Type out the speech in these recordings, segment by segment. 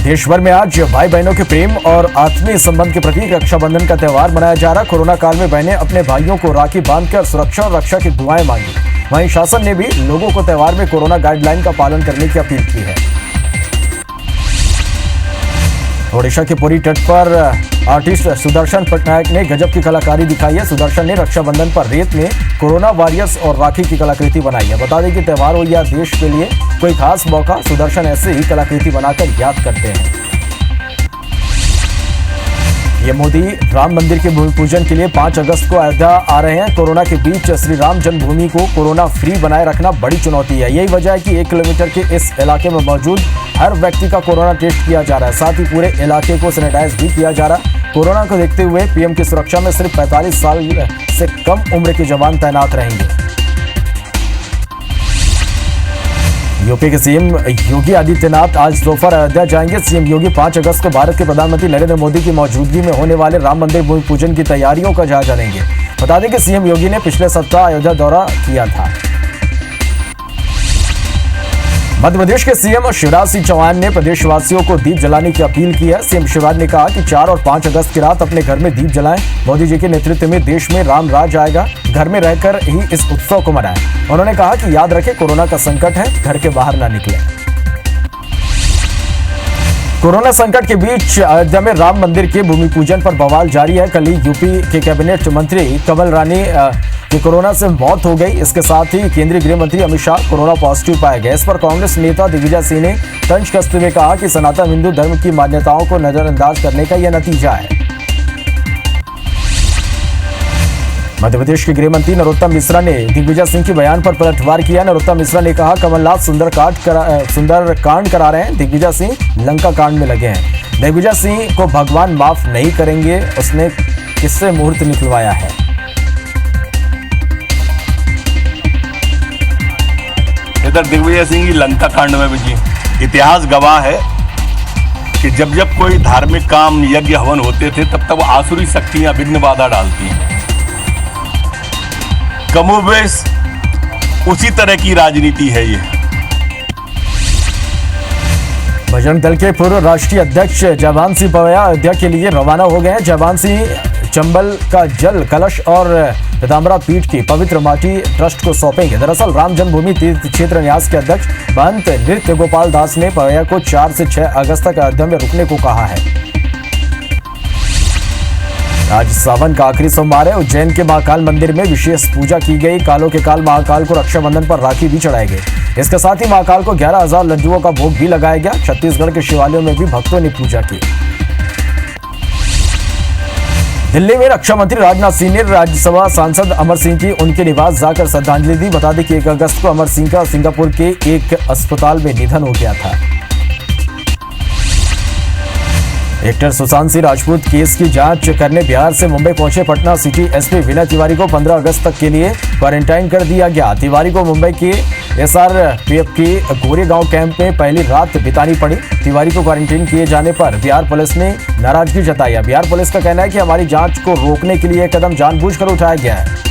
देश भर में आज भाई बहनों के प्रेम और आत्मीय संबंध के प्रतीक रक्षाबंधन का त्यौहार मनाया जा रहा। कोरोना काल में बहनें अपने भाइयों को राखी बांधकर सुरक्षा और रक्षा की दुआएं मांगी। वहीं शासन ने भी लोगों को त्यौहार में कोरोना गाइडलाइन का पालन करने की अपील की है। ओडिशा के पुरी तट पर आर्टिस्ट सुदर्शन पटनायक ने गजब की कलाकारी दिखाई है। सुदर्शन ने रक्षाबंधन पर रेत में कोरोना वॉरियर्स और राखी की कलाकृति बनाई है। बता दें कि त्यौहार हो या देश के लिए कोई खास मौका, सुदर्शन ऐसे ही कलाकृति बनाकर याद करते हैं। ये मोदी राम मंदिर के भूमि पूजन के लिए 5 अगस्त को अयोध्या आ रहे हैं। कोरोना के बीच श्री राम जन्मभूमि को कोरोना फ्री बनाए रखना बड़ी चुनौती है। यही वजह है कि 1 किलोमीटर के इस इलाके में मौजूद हर व्यक्ति का कोरोना टेस्ट किया जा रहा है। साथ ही पूरे इलाके को सैनिटाइज भी किया जा रहा है। कोरोना को देखते हुए पीएम की सुरक्षा में सिर्फ 45 साल से कम उम्र के जवान तैनात रहेंगे। यूपी के सीएम योगी आदित्यनाथ आज दोपहर अयोध्या जाएंगे। सीएम योगी 5 अगस्त को भारत के प्रधानमंत्री नरेंद्र मोदी की मौजूदगी में होने वाले राम मंदिर भूमि पूजन की तैयारियों का जायजा लेंगे। बता दें कि सीएम योगी ने पिछले सप्ताह अयोध्या दौरा किया था। मध्य प्रदेश के सीएम शिवराज सिंह चौहान ने प्रदेशवासियों को दीप जलाने की अपील की है। सीएम शिवराज ने कहा कि 4 और 5 अगस्त की रात अपने घर में दीप जलाएं। मोदी जी के नेतृत्व में देश में राम राज आएगा। घर में रहकर ही इस उत्सव को मनाएं। उन्होंने कहा कि याद रखें, कोरोना का संकट है, घर के बाहर ना निकलें। कोरोना संकट के बीच अयोध्या में राम मंदिर के भूमि पूजन पर बवाल जारी है। कल ही यूपी के कैबिनेट मंत्री कमल रानी की कोरोना से मौत हो गई। इसके साथ ही केंद्रीय गृह मंत्री अमित शाह कोरोना पॉजिटिव पाए गए। इस पर कांग्रेस नेता दिग्विजय सिंह ने तंज कसते हुए कहा कि सनातन हिंदू धर्म की मान्यताओं को नजरअंदाज करने का यह नतीजा है। मध्य प्रदेश के गृह मंत्री नरोत्तम मिश्रा ने दिग्विजय सिंह के बयान पर पलटवार किया। नरोत्तम मिश्रा ने कहा, कमलनाथ सुंदर कांड करा रहे हैं, दिग्विजय सिंह लंका कांड में लगे हैं। दिग्विजय सिंह को भगवान माफ नहीं करेंगे, उसने किससे मुहूर्त निकलवाया है। इधर दिग्विजय सिंह की लंका कांड में भी जी इतिहास गवाह है कि जब जब कोई धार्मिक काम, यज्ञ हवन होते थे, तब तब आसुरी शक्तियां विघ्न बाधा डालती हैं। कमोबेश उसी तरह की राजनीति है ये। बजरंग दल के पूर्व राष्ट्रीय अध्यक्ष जयभान सिंह पवैया अयोध्या के लिए रवाना हो गए हैं। जयभान सिंह चंबल का जल कलश और पीताम्बरा पीठ की पवित्र माटी ट्रस्ट को सौंपेंगे। दरअसल राम जन्मभूमि तीर्थ क्षेत्र न्यास के अध्यक्ष महंत नृत्य गोपाल दास ने पवैया को 4 से 6 अगस्त तक अयोध्या में रुकने को कहा है। आज सावन का आखिरी सोमवार है। उज्जैन के महाकाल मंदिर में विशेष पूजा की गई। कालों के काल महाकाल को रक्षाबंधन पर राखी भी चढ़ाई गई। इसके साथ ही महाकाल को 11,000 लड्डुओं का भोग भी लगाया गया। छत्तीसगढ़ के शिवालयों में भी भक्तों ने पूजा की। दिल्ली में रक्षा मंत्री राजनाथ सिंह ने राज्यसभा सांसद अमर सिंह की उनके निवास जाकर श्रद्धांजलि दी। बता दें कि 1 अगस्त को अमर सिंह का सिंगापुर के एक अस्पताल में निधन हो गया था। एक्टर सुशांत सिंह राजपूत केस की जांच करने बिहार से मुंबई पहुंचे पटना सिटी एसपी विनय तिवारी को 15 अगस्त तक के लिए क्वारंटाइन कर दिया गया। तिवारी को मुंबई के एसआरपीएफ के गोरेगांव कैंप में पहली रात बितानी पड़ी। तिवारी को क्वारंटाइन किए जाने पर बिहार पुलिस ने नाराजगी जताई है। बिहार पुलिस का कहना है कि हमारी जांच को रोकने के लिए कदम जानबूझकर उठाया गया है।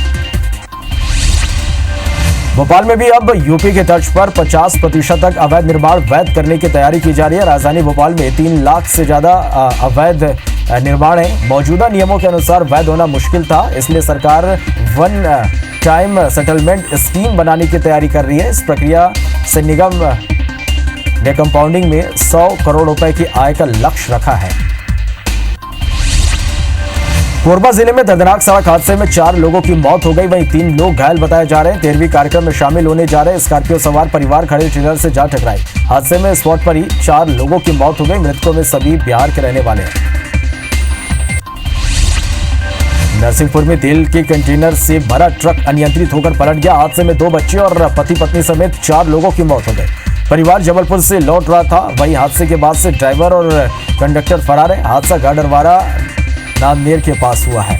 भोपाल में भी अब यूपी के तर्ज पर 50% तक अवैध निर्माण वैध करने की तैयारी की जा रही है। राजधानी भोपाल में 3 लाख से ज्यादा अवैध निर्माण है। मौजूदा नियमों के अनुसार वैध होना मुश्किल था, इसलिए सरकार वन टाइम सेटलमेंट स्कीम बनाने की तैयारी कर रही है। इस प्रक्रिया से निगम ने कंपाउंडिंग में 100 करोड़ रुपए की आय का लक्ष्य रखा है। कोरबा जिले में दर्दनाक सड़क हादसे में 4 लोगों की मौत हो गई, वहीं 3 लोग घायल बताए जा रहे हैं। 13वीं कार्यक्रम में शामिल होने जा रहे स्कॉर्पियो सवार परिवार खड़े ट्रेलर से जा टकराई। हादसे में स्पॉट पर ही 4 लोगों की मौत हो गई। मृतकों में सभी बिहार के रहने वाले हैं। नरसिंहपुर में तेल के कंटेनर से भरा ट्रक अनियंत्रित होकर पलट गया। हादसे में 2 बच्चे और पति पत्नी समेत 4 लोगों की मौत हो गई। परिवार जबलपुर से लौट रहा था, वहीं हादसे के बाद से ड्राइवर और कंडक्टर फरार है। हादसा गाडरवारा नांदेड़ के पास हुआ है।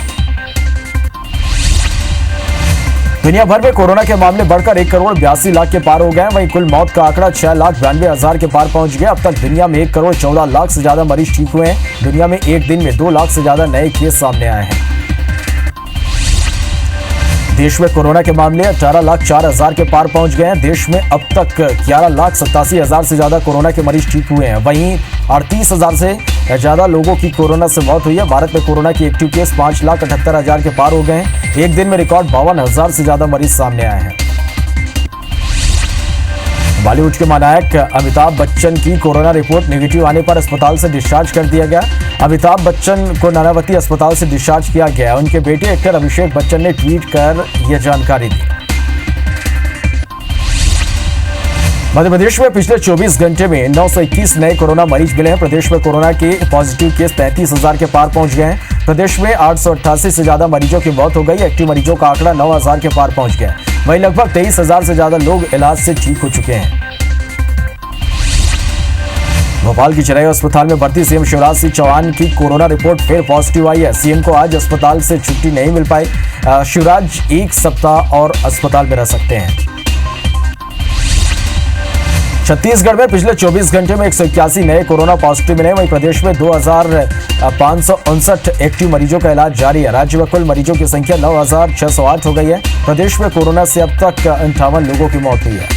दुनिया भर में कोरोना के मामले बढ़कर 1 करोड़ 82 लाख के पार हो गए हैं। वहीं कुल मौत का आंकड़ा 6,92,000 के पार पहुंच गया। अब तक दुनिया में 1 करोड़ 14 लाख से ज्यादा मरीज ठीक हुए हैं। दुनिया में एक दिन में 2 लाख से ज्यादा नए केस सामने आए हैं। देश में कोरोना के मामले 18,04,000 के पार पहुंच गए हैं। देश में अब तक 11,87,000 से ज्यादा कोरोना के मरीज ठीक हुए हैं। वहीं 38,000 से ज्यादा लोगों की कोरोना से मौत हुई है। भारत में कोरोना के एक्टिव केस 5,78,000 के पार हो गए हैं। एक दिन में रिकॉर्ड 52,000 से ज्यादा मरीज सामने आए हैं। बॉलीवुड के महानायक अमिताभ बच्चन की कोरोना रिपोर्ट नेगेटिव आने पर अस्पताल से डिस्चार्ज कर दिया गया। अमिताभ बच्चन को नानावती अस्पताल से डिस्चार्ज किया गया। उनके बेटे एक्टर अभिषेक बच्चन ने ट्वीट कर यह जानकारी दी। मध्य प्रदेश में पिछले 24 घंटे में 921 नए कोरोना मरीज मिले हैं। प्रदेश में कोरोना के पॉजिटिव केस 33,000 के पार पहुंच गए हैं। प्रदेश में 888 से ज्यादा मरीजों की मौत हो गई। एक्टिव मरीजों का आंकड़ा 9,000 के पार पहुंच गया। वहीं लगभग 23,000 से ज्यादा लोग इलाज से ठीक हो चुके हैं। भोपाल की चिरायू अस्पताल में भर्ती सीएम शिवराज सिंह चौहान की कोरोना रिपोर्ट फिर पॉजिटिव आई है। सीएम को आज अस्पताल से छुट्टी नहीं मिल पाई। शिवराज एक सप्ताह और अस्पताल में रह सकते हैं। छत्तीसगढ़ में पिछले 24 घंटे में 181 नए कोरोना पॉजिटिव मिले। वहीं प्रदेश में 2,559 एक्टिव मरीजों का इलाज जारी है। राज्य में कुल मरीजों की संख्या 9,608 हो गई है। प्रदेश में कोरोना से अब तक 58 लोगों की मौत हुई है।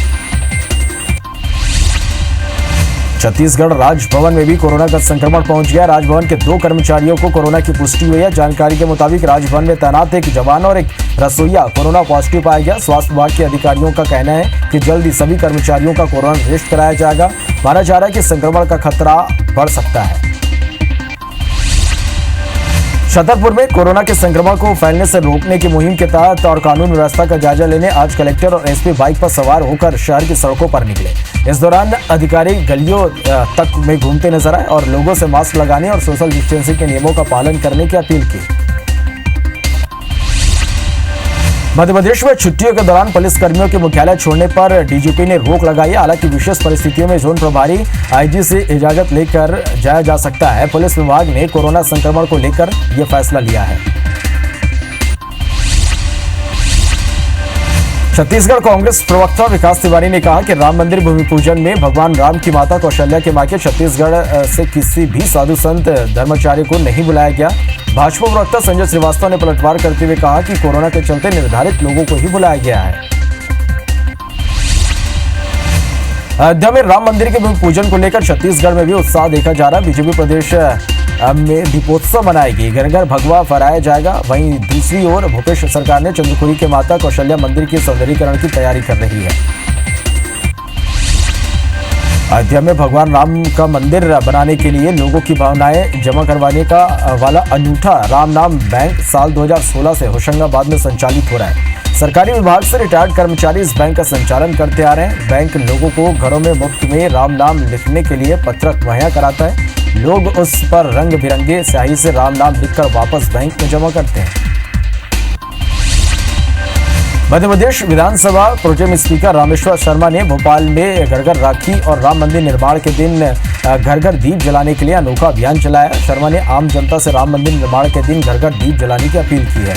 छत्तीसगढ़ राजभवन में भी कोरोना का संक्रमण पहुंच गया। राजभवन के 2 कर्मचारियों को कोरोना की पुष्टि हुई है। जानकारी के मुताबिक राजभवन में तैनात एक जवान और एक रसोइया कोरोना पॉजिटिव पाया गया। स्वास्थ्य विभाग के अधिकारियों का कहना है कि जल्द ही सभी कर्मचारियों का कोरोना टेस्ट कराया जाएगा। माना जा रहा है कि संक्रमण का खतरा बढ़ सकता है। छतरपुर में कोरोना के संक्रमण को फैलने से रोकने की मुहिम के तहत और कानून व्यवस्था का जायजा लेने आज कलेक्टर और एसपी बाइक पर सवार होकर शहर की सड़कों पर निकले। इस दौरान अधिकारी गलियों तक में घूमते नजर आए और लोगों से मास्क लगाने और सोशल डिस्टेंसिंग के नियमों का पालन करने की अपील की। मध्य प्रदेश में छुट्टियों के दौरान पुलिस कर्मियों के मुख्यालय छोड़ने पर डीजीपी ने रोक लगाई है। हालांकि विशेष परिस्थितियों में जोन प्रभारी आईजी से इजाजत लेकर जाया जा सकता है। पुलिस विभाग ने कोरोना संक्रमण को लेकर यह फैसला लिया है। छत्तीसगढ़ कांग्रेस प्रवक्ता विकास तिवारी ने कहा कि राम मंदिर भूमि पूजन में भगवान राम की माता कौशल्या के मायके छत्तीसगढ़ से किसी भी साधु संत धर्माचार्य को नहीं बुलाया गया। भाजपा प्रवक्ता संजय श्रीवास्तव ने पलटवार करते हुए कहा कि कोरोना के चलते निर्धारित लोगों को ही बुलाया गया है। अयोध्या में राम मंदिर के भूमि पूजन को लेकर छत्तीसगढ़ में भी उत्साह देखा जा रहा है। बीजेपी प्रदेश में दीपोत्सव मनाएगी, घर घर भगवा फहराया जाएगा। वहीं दूसरी ओर भूपेश सरकार ने चंद्रपुरी के माता कौशल्या मंदिर के सौंदर्यीकरण की तैयारी कर रही है। अयोध्या में भगवान राम का मंदिर बनाने के लिए लोगों की भावनाएं जमा करवाने का वाला अनूठा राम नाम बैंक साल 2016 से होशंगाबाद में संचालित हो रहा है। सरकारी विभाग से रिटायर्ड कर्मचारी इस बैंक का संचालन करते आ रहे हैं। बैंक लोगों को घरों में मुफ्त में राम नाम लिखने के लिए पत्रक मुहैया कराता है। लोग उस पर रंग बिरंगे स्याही से राम नाम लिखकर वापस बैंक में जमा करते हैं। मध्य प्रदेश विधानसभा प्रोटेम स्पीकर रामेश्वर शर्मा ने भोपाल में घर घर राखी और राम मंदिर निर्माण के दिन घर घर दीप जलाने के लिए अनोखा अभियान चलाया। शर्मा ने आम जनता से राम मंदिर निर्माण के दिन घर घर दीप जलाने की अपील की है।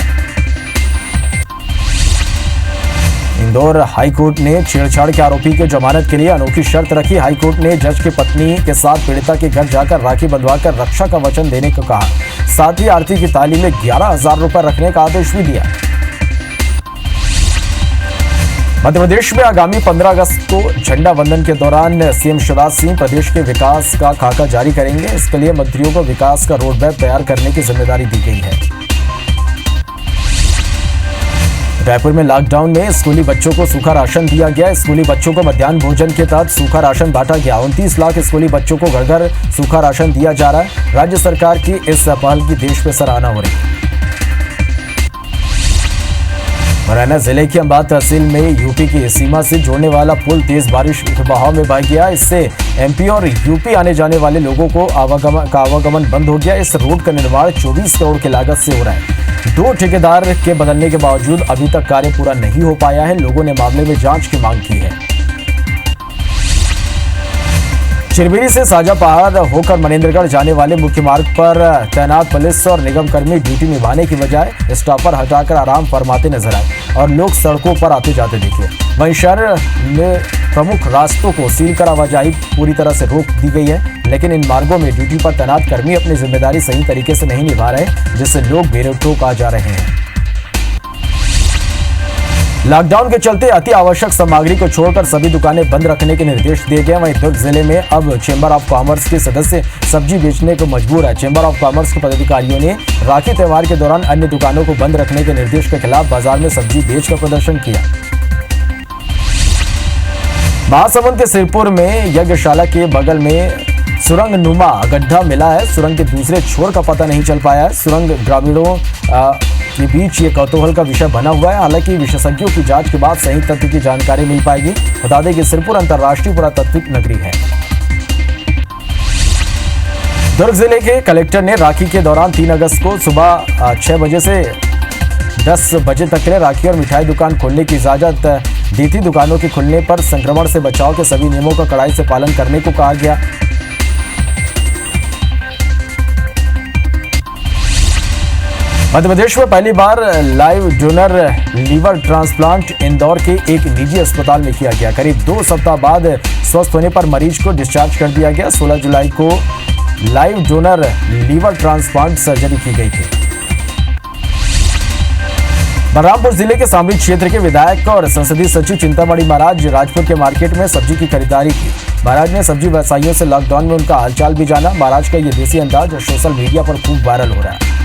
इंदौर हाईकोर्ट ने छेड़छाड़ के आरोपी के जमानत के लिए अनोखी शर्त रखी। हाईकोर्ट ने जज की पत्नी के साथ पीड़िता के घर जाकर राखी बंधवाकर रक्षा का वचन देने को कहा। साथ ही आरती की ताली में 11,000 रुपए रखने का आदेश भी दिया। मध्य प्रदेश में आगामी 15 अगस्त को झंडा वंदन के दौरान सीएम शिवराज सिंह प्रदेश के विकास का खाका जारी करेंगे। इसके लिए मंत्रियों को विकास का रोड मैप तैयार करने की जिम्मेदारी दी गई है। रायपुर में लॉकडाउन में स्कूली बच्चों को सूखा राशन दिया गया। स्कूली बच्चों को मध्याह्न भोजन के तहत सूखा राशन बांटा गया। 29 लाख स्कूली बच्चों को घर घर सूखा राशन दिया जा रहा है। राज्य सरकार की इस पहल की देश में सराहना हो रही है। मुरैना जिले की अंबाद तहसील में यूपी की सीमा से जोड़ने वाला पुल तेज बारिश के बहाव में बह गया। इससे एमपी और यूपी आने जाने वाले लोगों को आवागमन बंद हो गया। इस रोड का निर्माण 24 करोड़ की लागत से हो रहा है। 2 ठेकेदार के बदलने के बावजूद अभी तक कार्य पूरा नहीं हो पाया है। लोगों ने मामले में जांच की मांग की है। चिरबीरी से साजा पहाड़ होकर मनेंद्रगढ़ जाने वाले मुख्य मार्ग पर तैनात पुलिस और निगम कर्मी ड्यूटी निभाने की बजाय स्टॉपर हटाकर आराम फरमाते नजर आए और लोग सड़कों पर आते जाते दिखे। वहीं शहर में प्रमुख रास्तों को सील कर आवाजाही पूरी तरह से रोक दी गई है, लेकिन इन मार्गों में ड्यूटी पर तैनात कर्मी अपनी जिम्मेदारी सही तरीके से नहीं निभा रहे, जिससे लोग बेरोक आ जा रहे हैं। लॉकडाउन के चलते अति आवश्यक सामग्री को छोड़कर सभी दुकानें बंद रखने के निर्देश दिए गए। वहीं दुर्ग जिले में अब चेंबर ऑफ कॉमर्स के सदस्य सब्जी बेचने को मजबूर है। चेंबर ऑफ कॉमर्स के पदाधिकारियों ने राखी त्योहार के दौरान अन्य दुकानों को बंद रखने के निर्देश के खिलाफ बाजार में सब्जी बेचकर प्रदर्शन किया। महासमुंद के सिरपुर में यज्ञशाला के बगल में सुरंग नुमा गड्ढा मिला है। सुरंग के दूसरे छोर का पता नहीं चल पाया है। सुरंग ग्रामीणों के बीच ये कौतूहल का विषय बना हुआ है। हालांकि विशेषज्ञों की जांच के बाद सही तथ्य की जानकारी मिल पाएगी। बता दें कि सिरपुर अंतर्राष्ट्रीय पुरातात्विक नगरी है। दुर्ग जिले के कलेक्टर ने राखी के दौरान 3 अगस्त को सुबह 6 बजे से 10 बजे तक के लिए राखी और मिठाई दुकान खोलने की इजाजत दी थी। दुकानों के खुलने पर संक्रमण से बचाव के सभी नियमों का कड़ाई से पालन करने को कहा गया। मध्य प्रदेश में पहली बार live donor liver transplant Indore के एक निजी अस्पताल में किया गया। करीब 2 सप्ताह बाद स्वस्थ होने पर मरीज को डिस्चार्ज कर दिया गया। 16 जुलाई को live donor liver transplant surgery की गई थी। बलरामपुर जिले के शामली क्षेत्र के विधायक और संसदीय सचिव चिंतामणि महाराज राजपुर के मार्केट में सब्जी की खरीदारी की। महाराज ने सब्जी व्यवसायियों से लॉकडाउन में उनका हालचाल भी जाना। महाराज का ये देसी अंदाज सोशल मीडिया पर खूब वायरल हो रहा है।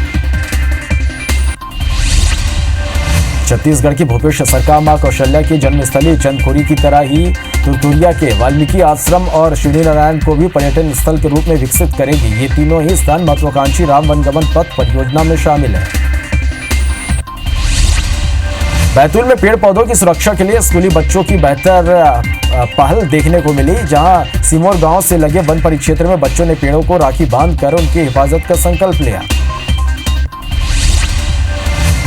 छत्तीसगढ़ की भूपेश सरकार मां कौशल्या की जन्मस्थली चंदखुरी की तरह ही तुरतुरिया के वाल्मीकि आश्रम और शिवनी नारायण को भी पर्यटन स्थल के रूप में विकसित करेगी। ये तीनों ही स्थान महत्वाकांक्षी राम वनगमन पथ परियोजना में शामिल है। बैतूल में पेड़ पौधों की सुरक्षा के लिए स्कूली बच्चों की बेहतर पहल देखने को मिली। जहां सिमोर गांव से लगे वन परिक्षेत्र में बच्चों ने पेड़ों को राखी बांधकर उनकी हिफाजत का संकल्प लिया।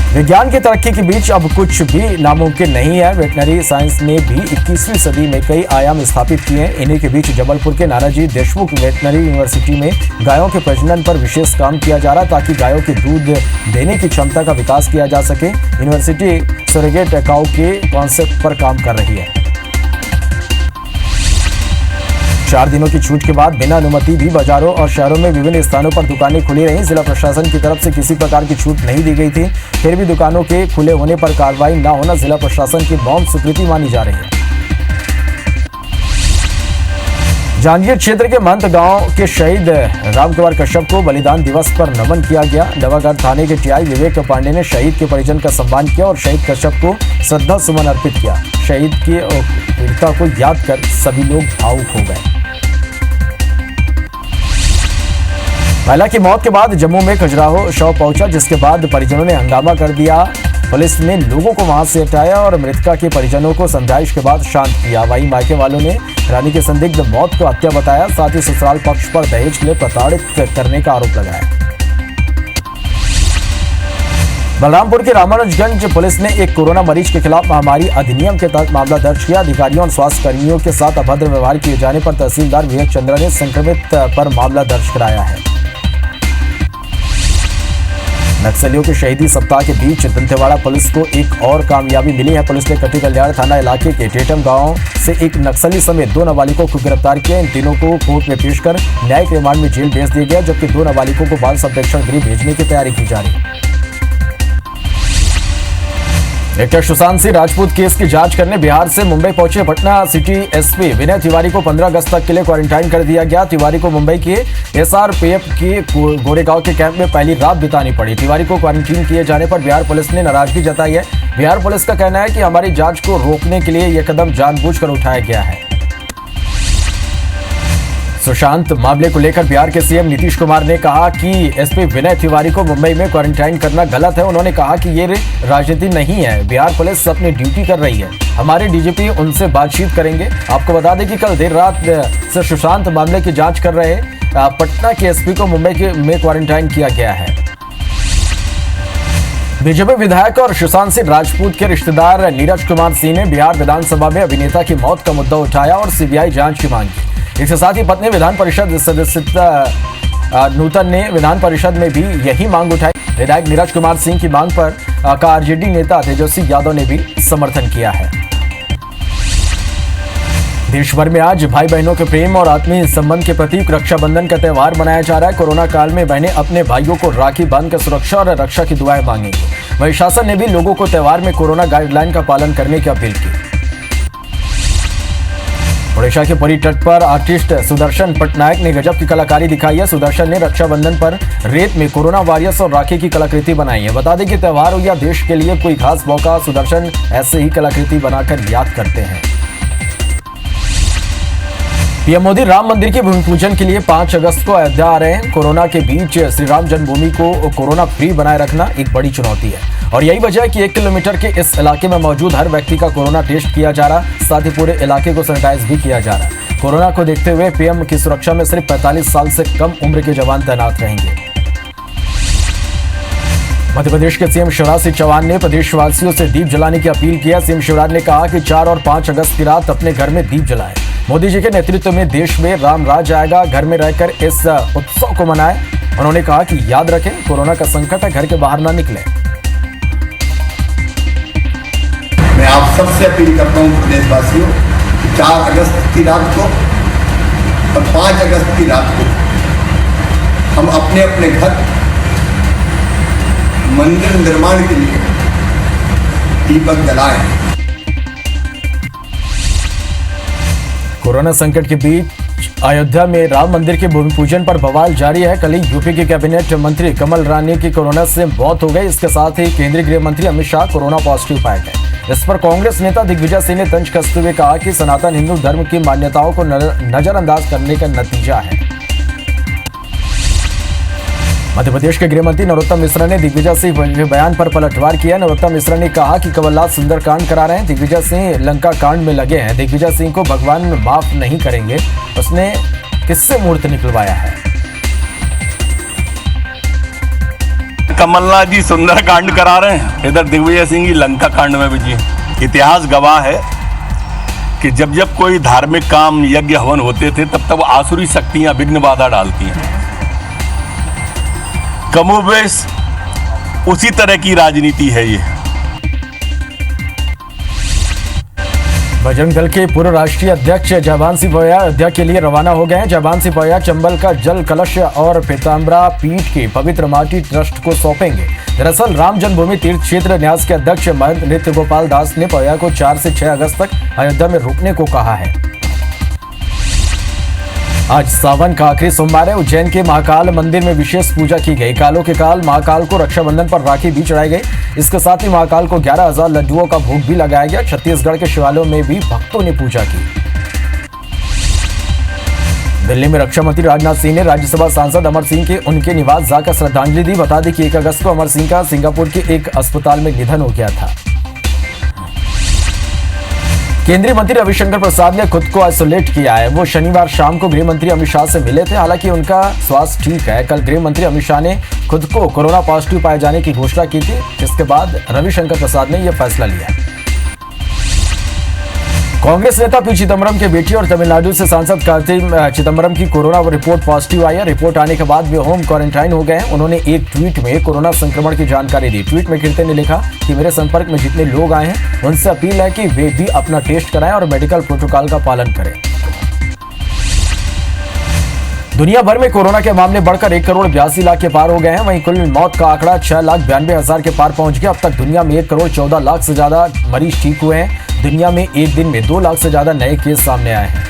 विज्ञान की तरक्की के बीच अब कुछ भी नामुमकिन नहीं है। वेटनरी साइंस ने भी 21वीं सदी में कई आयाम स्थापित किए हैं। इन्हीं के बीच जबलपुर के नानाजी देशमुख वेटनरी यूनिवर्सिटी में गायों के प्रजनन पर विशेष काम किया जा रहा है ताकि गायों के दूध देने की क्षमता का विकास किया जा सके। यूनिवर्सिटी सरोगेट काऊ के कॉन्सेप्ट पर काम कर रही है। 4 दिनों की छूट के बाद बिना अनुमति भी बाजारों और शहरों में विभिन्न स्थानों पर दुकानें खुली रहीं। जिला प्रशासन की तरफ से किसी प्रकार की छूट नहीं दी गई थी। फिर भी दुकानों के खुले होने पर कार्रवाई न होना जिला प्रशासन की मौन स्वीकृति मानी जा रही है। जांजगीर क्षेत्र के महंत गांव के शहीद रामकुमार कश्यप को बलिदान दिवस पर नमन किया गया। नवागढ़ थाने के टीआई विवेक पांडे ने शहीद के परिजन का सम्मान किया और शहीद कश्यप को श्रद्धा सुमन अर्पित किया। शहीद की वीरता को याद कर सभी लोग भावुक हो गए। महिला की मौत के बाद जम्मू में खजुराहो शव पहुंचा, जिसके बाद परिजनों ने हंगामा कर दिया। पुलिस ने लोगों को वहां से हटाया और मृतका के परिजनों को समझाइश के बाद शांत किया। वहीं मायके वालों ने रानी की संदिग्ध मौत को हत्या बताया। साथ ही ससुराल पक्ष पर दहेज के लिए प्रताड़ित करने का आरोप लगाया। बलरामपुर के रामानुजगंज पुलिस ने एक कोरोना मरीज के खिलाफ महामारी अधिनियम के तहत मामला दर्ज किया। अधिकारियों और स्वास्थ्य कर्मियों के साथ अभद्र व्यवहार किए जाने पर तहसीलदार विवेक चंद्रा ने संक्रमित पर मामला दर्ज कराया है। नक्सलियों के शहीदी सप्ताह के बीच दंतेवाड़ा पुलिस को एक और कामयाबी मिली है। पुलिस ने कटी कल्याण थाना इलाके के टेटम गांव से एक नक्सली समेत 2 नाबालिगों को गिरफ्तार किया। इन तीनों को कोर्ट में पेश कर न्यायिक रिमांड में जेल भेज दिया गया, जबकि 2 नाबालिगों को बाल संरक्षण गृह भेजने की तैयारी की जा रही है। एक्टर सुशांत सिंह राजपूत केस की जांच करने बिहार से मुंबई पहुंचे पटना सिटी एसपी विनय तिवारी को 15 अगस्त तक के लिए क्वारंटाइन कर दिया गया। तिवारी को मुंबई के एसआरपीएफ के गोरेगांव के कैंप में पहली रात बितानी पड़ी। तिवारी को क्वारंटीन किए जाने पर बिहार पुलिस ने नाराजगी जताई है। बिहार पुलिस का कहना है कि हमारी जांच को रोकने के लिए यह कदम जानबूझकर उठाया गया है। सुशांत मामले को लेकर बिहार के सीएम नीतीश कुमार ने कहा कि एसपी विनय तिवारी को मुंबई में क्वारंटाइन करना गलत है। उन्होंने कहा कि ये राजनीति नहीं है, बिहार पुलिस अपनी ड्यूटी कर रही है। हमारे डीजीपी उनसे बातचीत करेंगे। आपको बता दें कि कल देर रात से सुशांत मामले की जांच कर रहे पटना के एसपी को मुंबई में क्वारंटाइन किया गया है। बीजेपी विधायक और सुशांत सिंह राजपूत के रिश्तेदार नीरज कुमार सिंह ने बिहार विधानसभा में अभिनेता की मौत का मुद्दा उठाया और सीबीआई जांच की मांग की। इसके साथ ही पत्नी विधान परिषद सदस्यता नूतन ने विधान परिषद में भी यही मांग उठाई। विधायक नीरज कुमार सिंह की मांग पर का आरजेडी नेता तेजस्वी यादव ने भी समर्थन किया है। देश भर में आज भाई बहनों के प्रेम और आत्मीय संबंध के प्रतीक रक्षाबंधन का त्यौहार मनाया जा रहा है। कोरोना काल में बहनें अपने भाइयों को राखी बांधकर सुरक्षा और रक्षा की दुआएं मांगेंगी। वहीं शासन ने भी लोगों को त्योहार में कोरोना गाइडलाइन का पालन करने की अपील की। ओडिशा के पुरी तट पर आर्टिस्ट सुदर्शन पटनायक ने गजब की कलाकारी दिखाई है। सुदर्शन ने रक्षाबंधन पर रेत में कोरोना वॉरियर्स और राखी की कलाकृति बनाई है। बता दें कि त्योहार हो या देश के लिए कोई खास मौका, सुदर्शन ऐसे ही कलाकृति बनाकर याद करते हैं। पीएम मोदी राम मंदिर के भूमि पूजन के लिए 5 अगस्त को अयोध्या आ रहे हैं। कोरोना के बीच श्री राम जन्मभूमि को कोरोना फ्री बनाए रखना एक बड़ी चुनौती है और यही वजह है कि 1 किलोमीटर के इस इलाके में मौजूद हर व्यक्ति का कोरोना टेस्ट किया जा रहा, साथ ही पूरे इलाके को सैनिटाइज भी किया जा रहा। कोरोना को देखते हुए पीएम की सुरक्षा में सिर्फ 45 साल से कम उम्र के जवान तैनात रहेंगे। मध्य प्रदेश के सीएम शिवराज सिंह चौहान ने प्रदेशवासियों से दीप जलाने की अपील की है। सीएम शिवराज ने कहा कि 4 और 5 अगस्त की रात अपने घर में दीप जलाएं। मोदी जी के नेतृत्व में देश में राम राज आएगा, घर में रहकर इस उत्सव को मनाएं। उन्होंने कहा कि याद रखें, कोरोना का संकट है, घर के बाहर ना निकलें। मैं आप सबसे अपील करता हूं प्रदेशवासियों कि 4 अगस्त की रात को और 5 अगस्त की रात को हम अपने अपने घर मंदिर निर्माण के लिए दीपक जलाएं। कोरोना संकट के बीच अयोध्या में राम मंदिर के भूमि पूजन पर बवाल जारी है। कल ही यूपी के कैबिनेट मंत्री कमल रानी की कोरोना से मौत हो गई। इसके साथ ही केंद्रीय गृह मंत्री अमित शाह कोरोना पॉजिटिव पाए गए। इस पर कांग्रेस नेता दिग्विजय सिंह ने तंज कसते हुए कहा कि सनातन हिंदू धर्म की मान्यताओं को नजरअंदाज करने का नतीजा है। मध्य प्रदेश के गृह मंत्री नरोत्तम मिश्रा ने दिग्विजय सिंह के बयान पर पलटवार किया। नरोत्तम मिश्रा ने कहा कि कमलनाथ सुंदर कांड करा रहे हैं, दिग्विजय सिंह लंका कांड में लगे हैं। दिग्विजय सिंह को भगवान माफ नहीं करेंगे, उसने किससे मूर्त निकलवाया है। कमलनाथ जी सुंदर कांड करा रहे हैं, इधर दिग्विजय सिंह की लंका कांड में भी जी। इतिहास गवाह है कि जब जब कोई धार्मिक काम, यज्ञ, हवन होते थे तब तब आसुरी शक्तियां विघ्न बाधा डालती हैं। कमोबेश उसी तरह की राजनीति है ये। बजरंग दल के पूर्व राष्ट्रीय अध्यक्ष जयभान सिंह भोया अयोध्या के लिए रवाना हो गए हैं। जयभान सिंह भोया चंबल का जल कलश और पीताम्बरा पीठ के पवित्र माटी ट्रस्ट को सौंपेंगे। दरअसल राम जन्मभूमि तीर्थ क्षेत्र न्यास के अध्यक्ष महंत नृत्य गोपाल दास ने भोया को 4 से 6 अगस्त तक अयोध्या में रुकने को कहा है। आज सावन का आखिरी सोमवार है। उज्जैन के महाकाल मंदिर में विशेष पूजा की गई। कालों के काल महाकाल को रक्षाबंधन पर राखी भी चढ़ाई गई। इसके साथ ही महाकाल को 11,000 लड्डुओं का भोग भी लगाया गया। छत्तीसगढ़ के शिवालयों में भी भक्तों ने पूजा की। दिल्ली में रक्षा मंत्री राजनाथ सिंह ने राज्यसभा सांसद अमर सिंह के उनके निवास जाकर श्रद्धांजलि दी। बता दें कि 1 अगस्त को अमर सिंह का सिंगापुर के एक अस्पताल में निधन हो गया था। केंद्रीय मंत्री रविशंकर प्रसाद ने खुद को आइसोलेट किया है। वो शनिवार शाम को गृह मंत्री अमित शाह से मिले थे। हालांकि उनका स्वास्थ्य ठीक है। कल गृह मंत्री अमित शाह ने खुद को कोरोना पॉजिटिव पाए जाने की घोषणा की थी, जिसके बाद रविशंकर प्रसाद ने यह फैसला लिया। कांग्रेस नेता पी चिदम्बरम के बेटी और तमिलनाडु से सांसद कार्ति चिदम्बरम की कोरोना रिपोर्ट पॉजिटिव आई है। रिपोर्ट आने के बाद वे होम क्वारंटाइन हो गए हैं। उन्होंने एक ट्वीट में कोरोना संक्रमण की जानकारी दी। ट्वीट में कीर्ति ने लिखा कि मेरे संपर्क में जितने लोग आए हैं उनसे अपील है कि वे भी अपना टेस्ट कराएं और मेडिकल प्रोटोकॉल का पालन करें। दुनिया भर में कोरोना के मामले बढ़कर 1 करोड़ 82 लाख के पार हो गए हैं। वहीं कुल मौत का आंकड़ा 6,92,000 के पार पहुंच गया। अब तक दुनिया में 1 करोड़ 14 लाख से ज्यादा मरीज ठीक हुए हैं। दुनिया में एक दिन में 2 लाख से ज्यादा नए केस सामने आए हैं।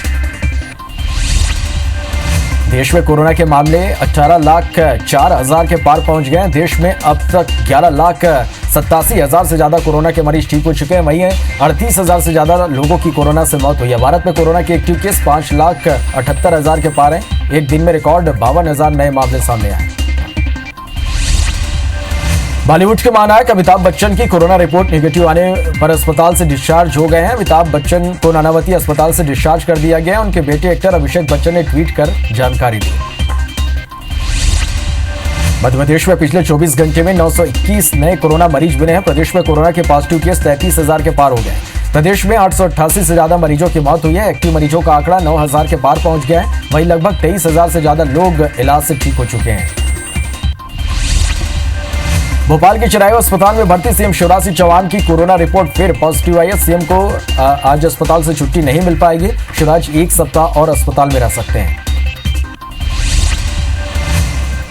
देश में कोरोना के मामले 18,04,000 के पार पहुंच गए हैं। देश में अब तक 11,87,000 से ज्यादा कोरोना के मरीज ठीक हो चुके हैं। वहीं 38,000 से ज्यादा लोगों की कोरोना से मौत हुई है। भारत में कोरोना के एक्टिव केस 5,78,000 के पार हैं। एक दिन में रिकॉर्ड 52,000 नए मामले सामने आए। बॉलीवुड के महानायक अमिताभ बच्चन की कोरोना रिपोर्ट नेगेटिव आने पर अस्पताल से डिस्चार्ज हो गए हैं। अमिताभ बच्चन को नानावती अस्पताल से डिस्चार्ज कर दिया गया है। उनके बेटे एक्टर अभिषेक बच्चन ने ट्वीट कर जानकारी दी। मध्य प्रदेश में पिछले 24 घंटे में 921 नए कोरोना मरीज मिले हैं। प्रदेश में कोरोना के पॉजिटिव केस 33,000 के पार हो गए। प्रदेश में 888 से ज्यादा मरीजों की मौत हुई है। एक्टिव मरीजों का आंकड़ा 9,000 के पार पहुंच गया है। वहीं लगभग 23,000 से ज्यादा लोग इलाज से ठीक हो चुके हैं। भोपाल के चिरायू अस्पताल में भर्ती सीएम शिवराज सिंह चौहान की कोरोना रिपोर्ट फिर पॉजिटिव आई है। सीएम को आज अस्पताल से छुट्टी नहीं मिल पाएगी। शिवराज 1 सप्ताह और अस्पताल में रह सकते हैं।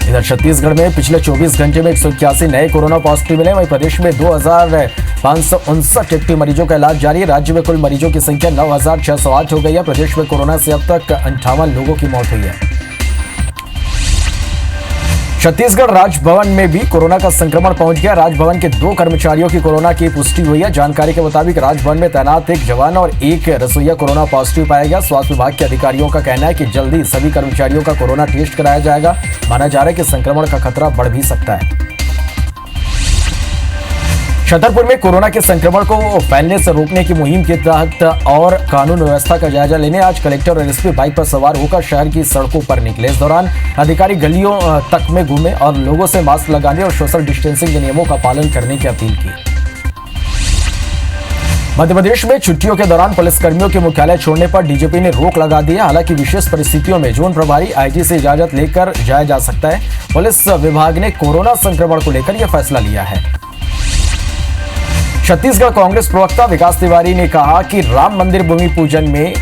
इधर छत्तीसगढ़ में पिछले 24 घंटे में 181 नए कोरोना पॉजिटिव मिले। वहीं प्रदेश में 2559 एक्टिव मरीजों का इलाज जारी है। राज्य में कुल मरीजों की संख्या 9608 हो गई है। प्रदेश में कोरोना से अब तक 58 लोगों की मौत हुई है। छत्तीसगढ़ राजभवन में भी कोरोना का संक्रमण पहुंच गया। राजभवन के 2 कर्मचारियों की कोरोना की पुष्टि हुई है। जानकारी के मुताबिक राजभवन में तैनात एक जवान और एक रसोइया कोरोना पॉजिटिव पाया गया। स्वास्थ्य विभाग के अधिकारियों का कहना है कि जल्दी सभी कर्मचारियों का कोरोना टेस्ट कराया जाएगा। माना जा रहा है कि संक्रमण का खतरा बढ़ भी सकता है। छतरपुर में कोरोना के संक्रमण को फैलने से रोकने की मुहिम के तहत और कानून व्यवस्था का जायजा लेने आज कलेक्टर और एसपी बाइक पर सवार होकर शहर की सड़कों पर निकले। इस दौरान अधिकारी गलियों तक में घूमे और लोगों से मास्क लगाने और सोशल डिस्टेंसिंग के नियमों का पालन करने की अपील की। मध्य प्रदेश में छुट्टियों के दौरान पुलिसकर्मियों के मुख्यालय छोड़ने पर डीजीपी ने रोक लगा दी है। हालांकि विशेष परिस्थितियों में जोन प्रभारी आईजी से इजाजत लेकर जाया जा सकता है। पुलिस विभाग ने कोरोना संक्रमण को लेकर यह फैसला लिया है। छत्तीसगढ़ कांग्रेस प्रवक्ता विकास तिवारी ने कहा कि राम मंदिर भूमि पूजन में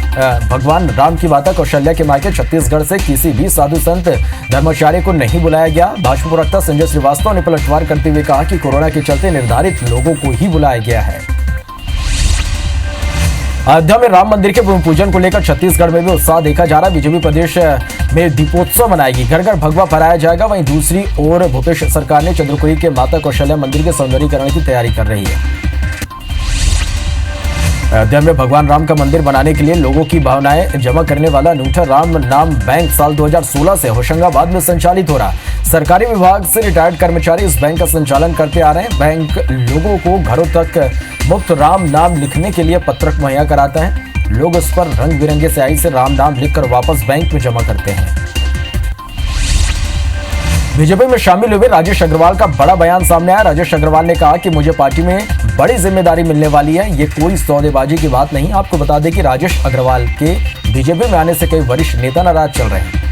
भगवान राम की माता कौशल्या के मायके छत्तीसगढ़ से किसी भी साधु संत धर्माचार्य को नहीं बुलाया गया। भाजपा प्रवक्ता संजय श्रीवास्तव ने पलटवार करते हुए कहा कि कोरोना के चलते निर्धारित लोगों को ही बुलाया गया है। अयोध्या में राम मंदिर के भूमि पूजन को लेकर छत्तीसगढ़ में भी उत्साह देखा जा रहा है। बीजेपी प्रदेश में दीपोत्सव मनाएगी, घर घर भगवा फहराया जाएगा। वहीं दूसरी ओर भूपेश सरकार ने चंद्रपुरी के माता कौशल्या मंदिर के सौंदर्यीकरण की तैयारी कर रही है। अयोध्या में भगवान राम का मंदिर बनाने के लिए लोगों की भावनाएं जमा करने वाला अनूठा राम नाम बैंक साल 2016 से होशंगाबाद में संचालित हो रहा। सरकारी विभाग से रिटायर्ड कर्मचारी इस बैंक का संचालन करते आ रहे हैं। बैंक लोगों को घरों तक मुफ्त राम नाम लिखने के लिए पत्रक मुहैया कराता है। लोग उस पर रंग बिरंगे स्याही से राम नाम लिखकर वापस बैंक में जमा करते हैं। बीजेपी में शामिल हुए राजेश अग्रवाल का बड़ा बयान सामने आया। राजेश अग्रवाल ने कहा कि मुझे पार्टी में बड़ी जिम्मेदारी मिलने वाली है। ये कोई सौदेबाजी की बात नहीं। आपको बता दें कि राजेश अग्रवाल के बीजेपी में आने से कई वरिष्ठ नेता नाराज चल रहे हैं।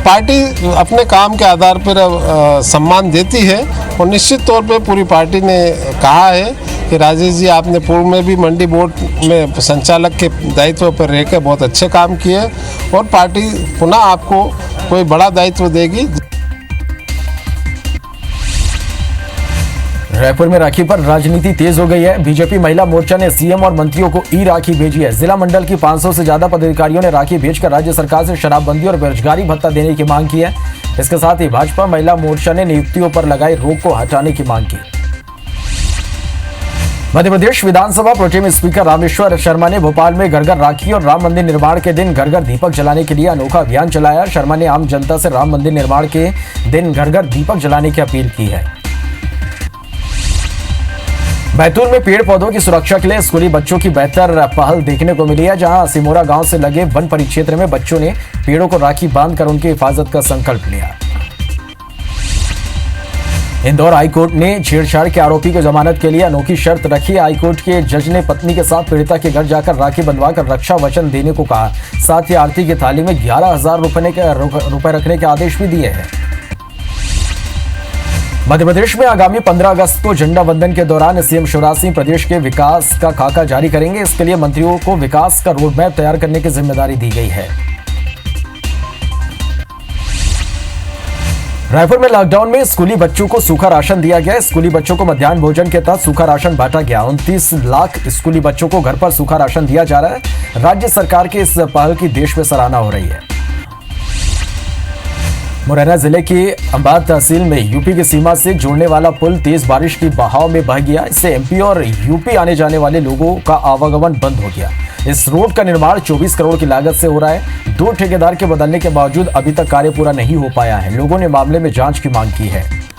पार्टी अपने काम के आधार पर सम्मान देती है और निश्चित तौर पे पूरी पार्टी ने कहा है कि राजेश जी आपने पूर्व में भी मंडी बोर्ड में संचालक के दायित्व पर रहकर बहुत अच्छे काम किए और पार्टी पुनः आपको कोई बड़ा दायित्व देगी। रायपुर में राखी पर राजनीति तेज हो गई है। बीजेपी महिला मोर्चा ने सीएम और मंत्रियों को ई राखी भेजी है। जिला मंडल की 500 से ज्यादा पदाधिकारियों ने राखी भेजकर राज्य सरकार से शराबबंदी और बेरोजगारी भत्ता देने की मांग की है। इसके साथ ही भाजपा महिला मोर्चा ने नियुक्तियों पर लगाई रोक को हटाने की मांग की। मध्य प्रदेश विधानसभा प्रोटेम स्पीकर रामेश्वर शर्मा ने भोपाल में घर घर राखी और राम मंदिर निर्माण के दिन घर घर दीपक जलाने के लिए अनोखा अभियान चलाया। शर्मा ने आम जनता से राम मंदिर निर्माण के दिन घर घर दीपक जलाने की अपील की है। बैतूल में पेड़ पौधों की सुरक्षा के लिए स्कूली बच्चों की बेहतर पहल देखने को मिली है, जहां सिमोरा गांव से लगे वन परिक्षेत्र में बच्चों ने पेड़ों को राखी बांधकर उनकी हिफाजत का संकल्प लिया। इंदौर हाईकोर्ट ने छेड़छाड़ के आरोपी को जमानत के लिए अनोखी शर्त रखी। हाईकोर्ट के जज ने पत्नी के साथ पीड़िता के घर जाकर राखी बंधवाकर रक्षा वचन देने को कहा। साथ ही आरती की थाली में 11,000 रुपए रखने के आदेश भी दिए हैं। मध्य प्रदेश में आगामी 15 अगस्त को झंडा वंदन के दौरान सीएम शिवराज सिंह प्रदेश के विकास का खाका जारी करेंगे। इसके लिए मंत्रियों को विकास का रोड मैप तैयार करने की जिम्मेदारी दी गई है। रायपुर में लॉकडाउन में स्कूली बच्चों को सूखा राशन दिया गया। स्कूली बच्चों को मध्याह्न भोजन के तहत सूखा राशन बांटा गया। 29 लाख स्कूली बच्चों को घर पर सूखा राशन दिया जा रहा है। राज्य सरकार की इस पहल की देश में सराहना हो रही है। मुरैना जिले की अंबाद तहसील में यूपी की सीमा से जोड़ने वाला पुल तेज बारिश की बहाव में बह गया। इससे एमपी और यूपी आने जाने वाले लोगों का आवागमन बंद हो गया। इस रोड का निर्माण 24 करोड़ की लागत से हो रहा है। 2 ठेकेदार के बदलने के बावजूद अभी तक कार्य पूरा नहीं हो पाया है। लोगों ने मामले में जांच की मांग की है।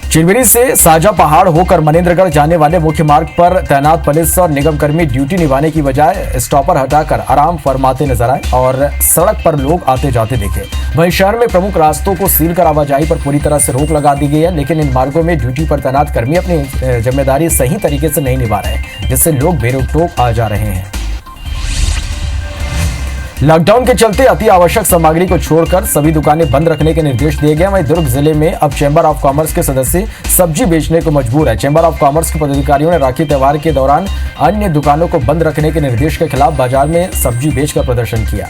चिरमिरी से साजा पहाड़ होकर मनेन्द्रगढ़ जाने वाले मुख्य मार्ग पर तैनात पुलिस और निगम कर्मी ड्यूटी निभाने की बजाय स्टॉपर हटाकर आराम फरमाते नजर आए और सड़क पर लोग आते जाते दिखे। वहीं शहर में प्रमुख रास्तों को सील कर आवाजाही पर पूरी तरह से रोक लगा दी गई है, लेकिन इन मार्गों में ड्यूटी पर तैनात कर्मी अपनी जिम्मेदारी सही तरीके से नहीं निभा रहे, जिससे लोग बेरोक टोक आ जा रहे हैं। लॉकडाउन के चलते अति आवश्यक सामग्री को छोड़कर सभी दुकानें बंद रखने के निर्देश दिए गए। वहीं दुर्ग जिले में अब चैंबर ऑफ कॉमर्स के सदस्य सब्जी बेचने को मजबूर है। चैंबर ऑफ कॉमर्स के पदाधिकारियों ने राखी त्योहार के दौरान अन्य दुकानों को बंद रखने के निर्देश के खिलाफ बाजार में सब्जी बेचकर प्रदर्शन किया।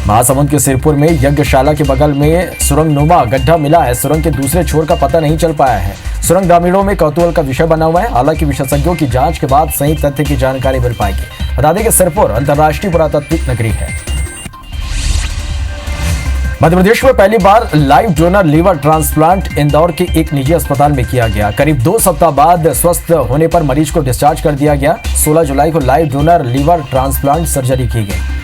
महासमुंद के सिरपुर में यज्ञशाला के बगल में सुरंगनुमा गड्ढा मिला है। सुरंग के दूसरे छोर का पता नहीं चल पाया है। सुरंग ग्रामीणों में कौतूहल का विषय बना हुआ है। हालांकि विशेषज्ञों की जांच के बाद सही तथ्य की जानकारी मिल पाएगी। बता दें कि सिरपुर अंतर्राष्ट्रीय पुरातात्विक नगरी है। मध्य प्रदेश में पहली बार live donor liver transplant Indore के एक निजी अस्पताल में किया गया। करीब 2 सप्ताह बाद स्वस्थ होने पर मरीज को डिस्चार्ज कर दिया गया। 16 जुलाई को live donor liver transplant surgery की गई।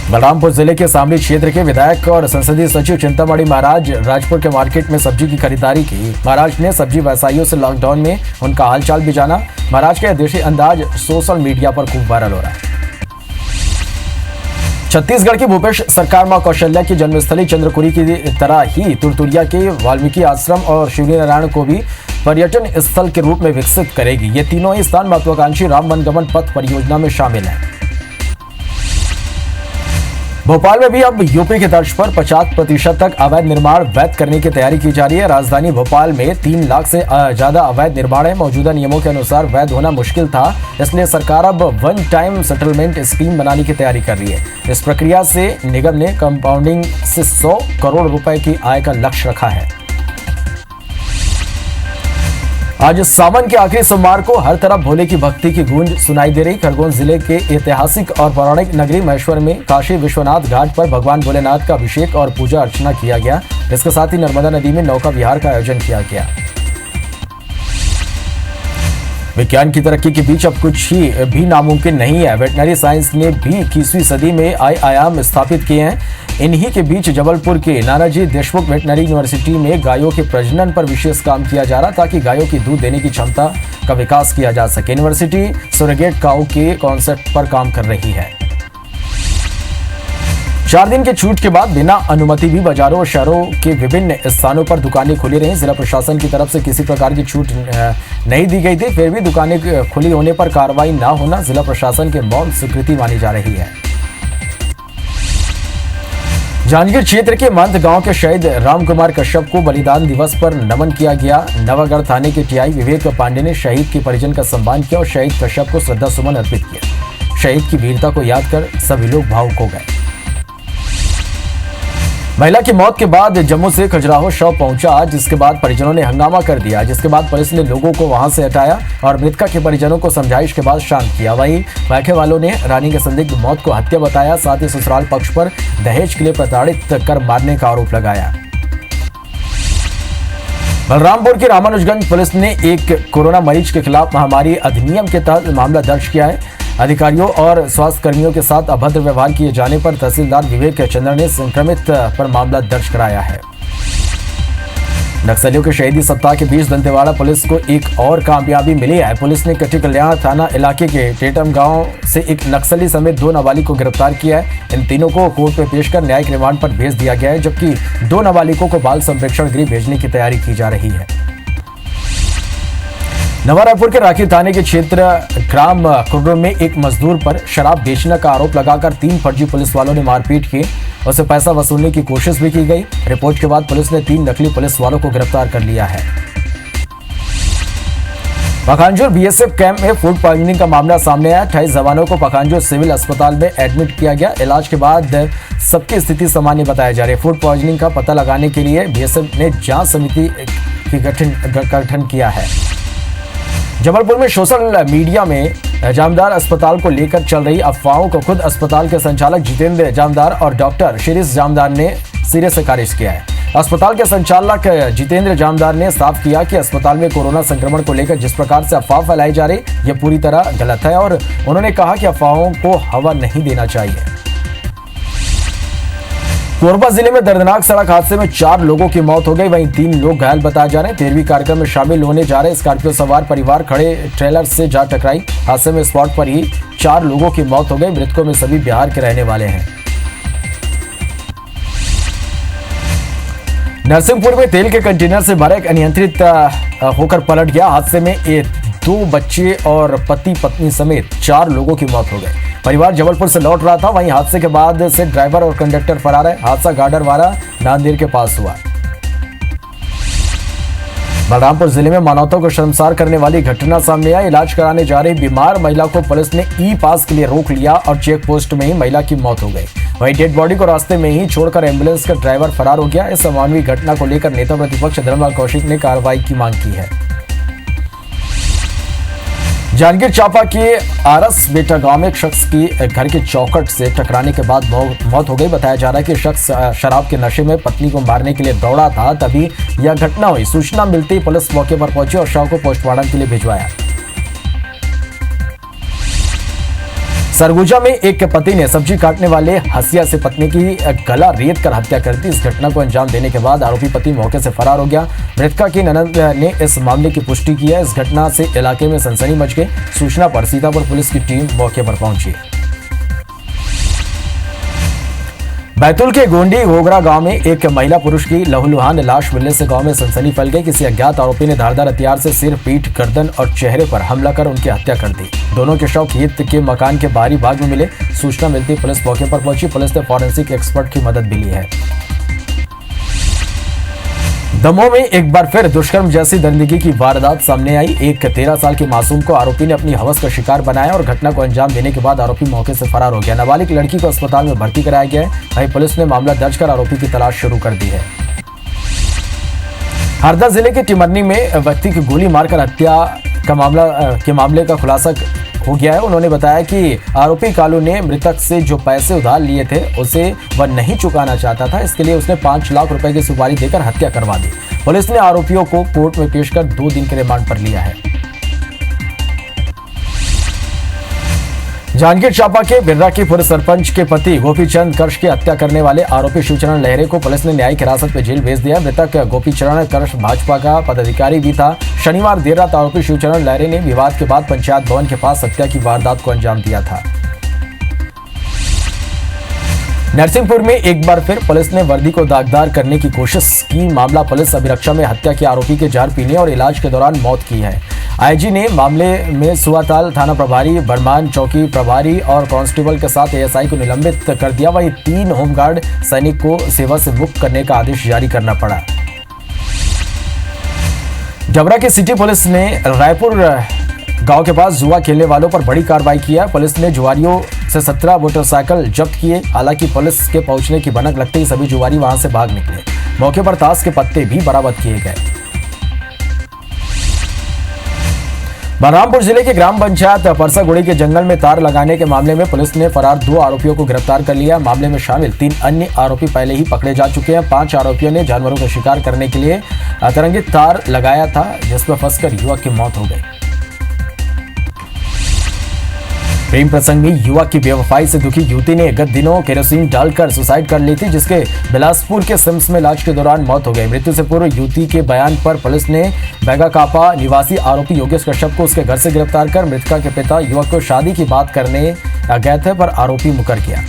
बलरामपुर जिले के शामली क्षेत्र के विधायक और संसदीय सचिव चिंतामणि महाराज राजपुर के मार्केट में सब्जी की खरीदारी की। महाराज ने सब्जी व्यवसायियों से लॉकडाउन में उनका हालचाल भी जाना। महाराज का देशी अंदाज सोशल मीडिया पर खूब वायरल हो रहा है। छत्तीसगढ़ की भूपेश सरकार मां कौशल्या की जन्मस्थली चंद्रपुरी की तरह ही तुरतुरिया के वाल्मीकि आश्रम और शिवनारायण को भी पर्यटन स्थल के रूप में विकसित करेगी। ये तीनों ही स्थान महत्वाकांक्षी राम वनगमन पथ परियोजना में शामिल हैं। भोपाल में भी अब यूपी के तर्ज पर 50% तक अवैध निर्माण वैध करने की तैयारी की जा रही है। राजधानी भोपाल में 3 लाख से ज्यादा अवैध निर्माण है। मौजूदा नियमों के अनुसार वैध होना मुश्किल था, इसलिए सरकार अब वन टाइम सेटलमेंट स्कीम बनाने की तैयारी कर रही है। इस प्रक्रिया से निगम ने कंपाउंडिंग से 100 करोड़ रुपए की आय का लक्ष्य रखा है। आज सावन के आखिरी सोमवार को हर तरफ भोले की भक्ति की गूंज सुनाई दे रही। खरगोन जिले के ऐतिहासिक और पौराणिक नगरी महेश्वर में काशी विश्वनाथ घाट पर भगवान भोलेनाथ का अभिषेक और पूजा अर्चना किया गया। इसके साथ ही नर्मदा नदी में नौका विहार का आयोजन किया गया। विज्ञान की तरक्की के बीच अब कुछ ही भी नामुमकिन नहीं है। वेटनरी साइंस ने भी 21वीं सदी में आयाम स्थापित किए हैं। इन्हीं के बीच जबलपुर के नानाजी देशमुख वेटनरी यूनिवर्सिटी में गायों के प्रजनन पर विशेष काम किया जा रहा ताकि गायों की दूध देने की क्षमता का विकास किया जा सके। यूनिवर्सिटी सरोगेट काऊ के कॉन्सेप्ट पर काम कर रही है। 4 दिन के छूट के बाद बिना अनुमति भी बाजारों और शहरों के विभिन्न स्थानों पर दुकानें खुली रहीं। जिला प्रशासन की तरफ से किसी प्रकार की छूट नहीं दी गई थी, फिर भी दुकानें खुली होने पर कार्रवाई न होना जिला प्रशासन के मौन स्वीकृति मानी जा रही है। जांजगीर क्षेत्र के मंद गांव के शहीद रामकुमार कश्यप को बलिदान दिवस पर नमन किया गया। नवागढ़ थाने के टीआई विवेक पांडे ने शहीद के परिजन का सम्मान किया और शहीद कश्यप को श्रद्धा सुमन अर्पित किया। शहीद की वीरता को याद कर सभी लोग भावुक हो गए। महिला की मौत के बाद जम्मू से खजुराहो शव पहुंचा, जिसके बाद परिजनों ने हंगामा कर दिया, जिसके बाद पुलिस ने लोगों को वहां से हटाया और मृतका के परिजनों को समझाइश के बाद शांत किया। वहीं वाक़े वालों ने रानी के संदिग्ध मौत को हत्या बताया। साथ ही ससुराल पक्ष पर दहेज के लिए प्रताड़ित कर मारने का आरोप लगाया। बलरामपुर की रामानुजगंज पुलिस ने एक कोरोना मरीज के खिलाफ महामारी अधिनियम के तहत मामला दर्ज किया है। अधिकारियों और स्वास्थ्य कर्मियों के साथ अभद्र व्यवहार किए जाने पर तहसीलदार विवेक चंद्र ने संक्रमित पर मामला दर्ज कराया है। नक्सलियों के शहीदी सप्ताह के बीच दंतेवाड़ा पुलिस को एक और कामयाबी मिली है। पुलिस ने कटी कल्याण थाना इलाके के टेटम गांव से एक नक्सली समेत 2 नाबालिग को गिरफ्तार किया है। इन तीनों को कोर्ट में पेश कर न्यायिक रिमांड पर भेज दिया गया है, जबकि 2 नाबालिगों को बाल संप्रेक्षण गृह भेजने की तैयारी की जा रही है। नवा रायपुर के राखी थाने के क्षेत्र ग्राम कुर्रो में एक मजदूर पर शराब बेचने का आरोप लगाकर 3 फर्जी पुलिस वालों ने मारपीट की। उससे पैसा वसूलने की कोशिश भी की गई। रिपोर्ट के बाद पुलिस ने 3 नकली पुलिस वालों को गिरफ्तार कर लिया है। पखांजूर बीएसएफ कैंप में फूड पॉइजनिंग का मामला सामने आया। 28 जवानों को पखांजूर सिविल अस्पताल में एडमिट किया गया। इलाज के बाद सबकी स्थिति सामान्य बताई जा रही है। फूड पॉइजनिंग का पता लगाने के लिए बीएसएफ ने जांच समिति की गठन किया है। जबलपुर में सोशल मीडिया में जामदार अस्पताल को लेकर चल रही अफवाहों को खुद अस्पताल के संचालक जितेंद्र जामदार और डॉक्टर शिरीष जामदार ने सिरे से खारिज किया है। अस्पताल के संचालक जितेंद्र जामदार ने साफ किया कि अस्पताल में कोरोना संक्रमण को लेकर जिस प्रकार से अफवाह फैलाई जा रही है, यह पूरी तरह गलत है और उन्होंने कहा कि अफवाहों को हवा नहीं देना चाहिए। कोरबा जिले में दर्दनाक सड़क हादसे में 4 लोगों की मौत हो गई, वहीं 3 लोग घायल बताए जा रहे हैं। 13वीं कार्यक्रम में शामिल होने जा रहे स्कॉर्पियो सवार परिवार खड़े ट्रेलर से जा टकराई। हादसे में स्पॉट पर ही 4 लोगों की मौत हो गई। मृतकों में सभी बिहार के रहने वाले हैं। नरसिंहपुर में तेल के कंटेनर से भरा एक अनियंत्रित होकर पलट गया। हादसे में 2 बच्चे और पति पत्नी समेत 4 लोगों की मौत हो गई। परिवार जबलपुर से लौट रहा था, वहीं हादसे के बाद से ड्राइवर और कंडक्टर फरार है। हादसा गाडरवारा नांदेड़ के पास हुआ। बलरामपुर जिले में मानवता को शर्मसार करने वाली घटना सामने आई। इलाज कराने जा रही बीमार महिला को पुलिस ने ई पास के लिए रोक लिया और चेक पोस्ट में ही महिला की मौत हो गई। वहीं डेड बॉडी को रास्ते में ही छोड़कर एम्बुलेंस का ड्राइवर फरार हो गया। इस अमानवीय घटना को लेकर नेता प्रतिपक्ष धर्मलाल कौशिक ने कार्रवाई की मांग की है। जांजगीर चांपा के आरस बेटा गांव में एक शख्स की घर के चौखट से टकराने के बाद मौत हो गई। बताया जा रहा है कि शख्स शराब के नशे में पत्नी को मारने के लिए दौड़ा था, तभी यह घटना हुई। सूचना मिलते ही पुलिस मौके पर पहुंची और शव को पोस्टमार्टम के लिए भिजवाया। सरगुजा में एक पति ने सब्जी काटने वाले हसिया से पत्नी की गला रेत कर हत्या कर दी। इस घटना को अंजाम देने के बाद आरोपी पति मौके से फरार हो गया। मृतका की ननद ने इस मामले की पुष्टि की है। इस घटना से इलाके में सनसनी मच गई। सूचना पर सीतापुर पुलिस की टीम मौके पर पहुंची। बैतूल के गोंडी घोगरा गांव में एक महिला पुरुष की लहूलुहान लाश मिलने से गांव में सनसनी फैल गई। किसी अज्ञात आरोपी ने धारदार हथियार से सिर, पीठ, गर्दन और चेहरे पर हमला कर उनकी हत्या कर दी। दोनों के शव खेत के मकान के बाहरी भाग में मिले। सूचना मिलती पुलिस मौके पर पहुंची। पुलिस ने फॉरेंसिक एक्सपर्ट की मदद भी ली है। दमोह में एक बार फिर दुष्कर्म जैसी दरिंदगी की वारदात सामने आई। एक 13 साल के मासूम को आरोपी ने अपनी हवस का शिकार बनाया और घटना को अंजाम देने के बाद आरोपी मौके से फरार हो गया। नाबालिग लड़की को अस्पताल में भर्ती कराया गया है। वहीं पुलिस ने मामला दर्ज कर आरोपी की तलाश शुरू कर दी है। हरदा जिले के टिमरनी में व्यक्ति की गोली मारकर हत्या के मामले का खुलासा हो गया है। उन्होंने बताया कि आरोपी कालू ने मृतक से जो पैसे उधार लिए थे उसे वह नहीं चुकाना चाहता था। इसके लिए उसने 5 लाख रुपए की सुपारी देकर हत्या करवा दी। पुलिस ने आरोपियों को कोर्ट में पेश कर 2 दिन के रिमांड पर लिया है। जांजगीर चांपा के बिर्रा के पूर्व सरपंच के पति गोपीचंद कर्श की हत्या करने वाले आरोपी शिवचरण लहरे को पुलिस ने न्यायिक हिरासत में जेल भेज दिया। मृतक गोपीचरण कर्श भाजपा का पदाधिकारी भी था। शनिवार देर रात आरोपी शिवचरण लहरे ने विवाद के बाद पंचायत भवन के पास हत्या की वारदात को अंजाम दिया था। नरसिंहपुर में एक बार फिर पुलिस ने वर्दी को दागदार करने की कोशिश की। मामला पुलिस अभिरक्षा में हत्या के आरोपी के जहर पीने और इलाज के दौरान मौत की है। आईजी ने मामले में सुवाताल थाना प्रभारी, बरमान चौकी प्रभारी और कांस्टेबल के साथ एएसआई को निलंबित कर दिया। वहीं 3 होमगार्ड सैनिक को सेवा से मुक्त करने का आदेश जारी करना पड़ा। जबरा की सिटी पुलिस ने रायपुर गांव के पास जुआ खेलने वालों पर बड़ी कार्रवाई की है। पुलिस ने जुआरियों से 17 मोटरसाइकिल जब्त किए। हालांकि पुलिस के पहुंचने की भनक लगते ही सभी जुआरी वहां से भाग निकले। मौके पर ताश के पत्ते भी बरामद किए गए। बलरामपुर जिले के ग्राम पंचायत परसागुड़ी के जंगल में तार लगाने के मामले में पुलिस ने फरार 2 आरोपियों को गिरफ्तार कर लिया। मामले में शामिल 3 अन्य आरोपी पहले ही पकड़े जा चुके हैं। 5 आरोपियों ने जानवरों का शिकार करने के लिए अतिरंगित तार लगाया था, जिसमें फंसकर युवक की मौत हो गई। प्रेम प्रसंग में युवक की बेवफाई से दुखी युवती ने गत दिनों केरोसिन डालकर सुसाइड कर ली थी, जिसके बिलासपुर के सिम्स में इलाज के दौरान मौत हो गई। मृत्यु से पूर्व युवती के बयान पर पुलिस ने बैगाकापा निवासी आरोपी योगेश कश्यप को उसके घर से गिरफ्तार कर मृतका के पिता युवक को शादी की बात करने गए थे, पर आरोपी मुकर गया।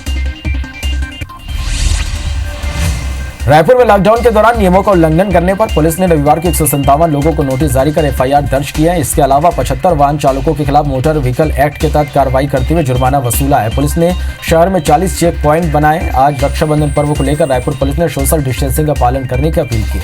रायपुर में लॉकडाउन के दौरान नियमों का उल्लंघन करने पर पुलिस ने रविवार को 157 लोगों को नोटिस जारी कर एफआईआर दर्ज किया है। इसके अलावा 75 वाहन चालकों के खिलाफ मोटर व्हीकल एक्ट के तहत कार्रवाई करते हुए जुर्माना वसूला है। पुलिस ने शहर में 40 चेक पॉइंट बनाए। आज रक्षाबंधन पर्व को लेकर रायपुर पुलिस ने सोशल डिस्टेंसिंग का पालन करने की अपील की।